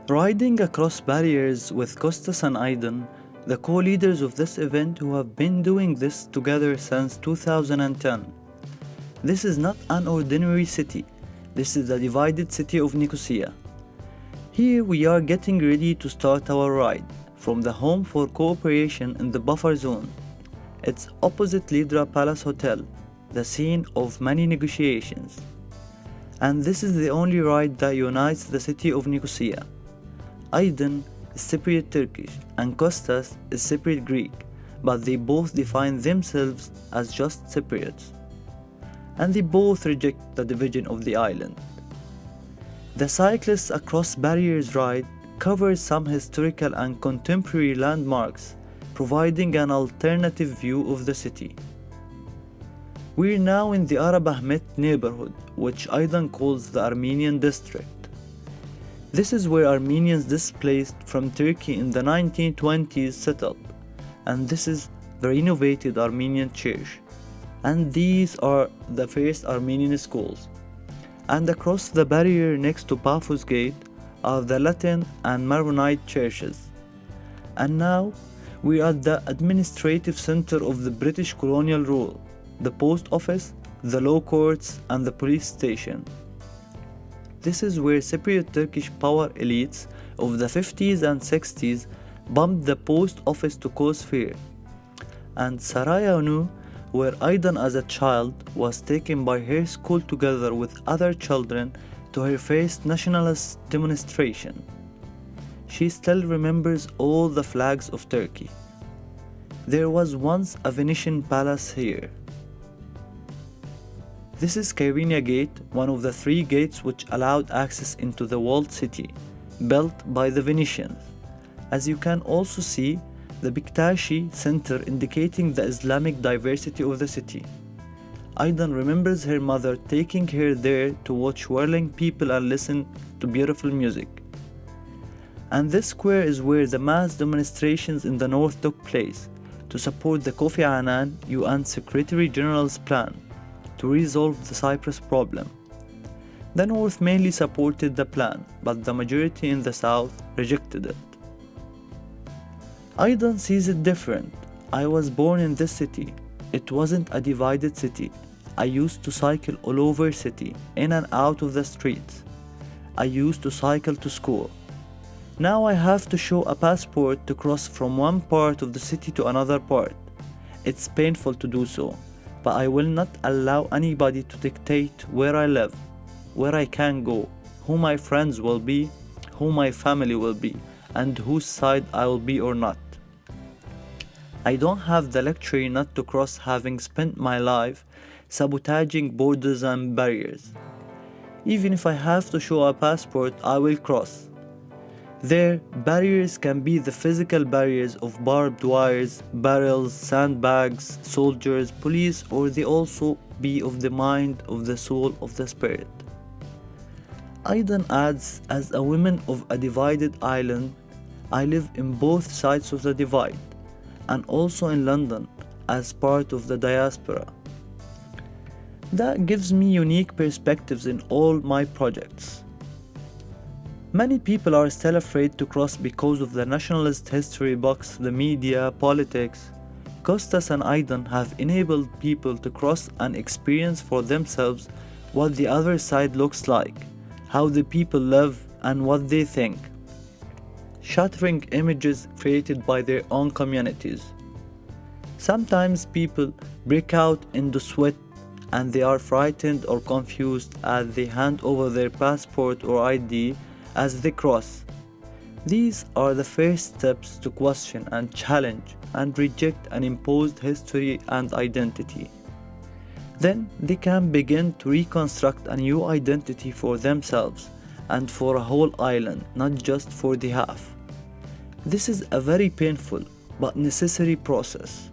Riding across barriers with Costas and Aidan, the co-leaders of this event who have been doing this together since 2010. This is not an ordinary city, this is the divided city of Nicosia. Here we are getting ready to start our ride, from the home for cooperation in the buffer zone. It's opposite Lidra Palace Hotel, the scene of many negotiations. And this is the only ride that unites the city of Nicosia. Aidan is Cypriot Turkish and Kostas is Cypriot Greek, but they both define themselves as just Cypriots. And they both reject the division of the island. The Cyclists Across Barriers ride covers some historical and contemporary landmarks, providing an alternative view of the city. We're now in the Arab Ahmet neighborhood, which Aidan calls the Armenian district. This is where Armenians displaced from Turkey in the 1920s settled, and this is the renovated Armenian church. And these are the first Armenian schools. And across the barrier next to Paphos Gate are the Latin and Maronite churches. And now we are at the administrative center of the British colonial rule, the post office, the law courts, and the police station. This is where Cypriot Turkish power elites of the 50s and 60s bumped the post office to cause fear. And Sarayanu, where Aidan as a child was taken by her school together with other children to her first nationalist demonstration. She still remembers all the flags of Turkey. There was once a Venetian palace here. This is Kyrenia Gate, one of the 3 gates which allowed access into the walled city, built by the Venetians. As you can also see, the Bektashi Center indicating the Islamic diversity of the city. Aidan remembers her mother taking her there to watch whirling people and listen to beautiful music. And this square is where the mass demonstrations in the north took place to support the Kofi Annan UN Secretary General's plan to resolve the Cyprus problem. The north mainly supported the plan, but the majority in the south rejected it. Aidan sees it different. I was born in this city. It wasn't a divided city. I used to cycle all over city, in and out of the streets. I used to cycle to school. Now I have to show a passport to cross from one part of the city to another part. It's painful to do so, but I will not allow anybody to dictate where I live, where I can go, who my friends will be, who my family will be, and whose side I will be or not. I don't have the luxury not to cross, having spent my life sabotaging borders and barriers. Even if I have to show a passport, I will cross. There, barriers can be the physical barriers of barbed wires, barrels, sandbags, soldiers, police, or they also be of the mind, of the soul, of the spirit. Aidan adds, as a woman of a divided island, I live in both sides of the divide, and also in London as part of the diaspora. That gives me unique perspectives in all my projects. Many people are still afraid to cross because of the nationalist history books, the media, politics. Kostas and Aidan have enabled people to cross and experience for themselves what the other side looks like, how the people live, and what they think. Shattering images created by their own communities. Sometimes people break out into sweat and they are frightened or confused as they hand over their passport or ID as they cross. These are the first steps to question and challenge and reject an imposed history and identity. Then they can begin to reconstruct a new identity for themselves and for a whole island, not just for the half. This is a very painful but necessary process.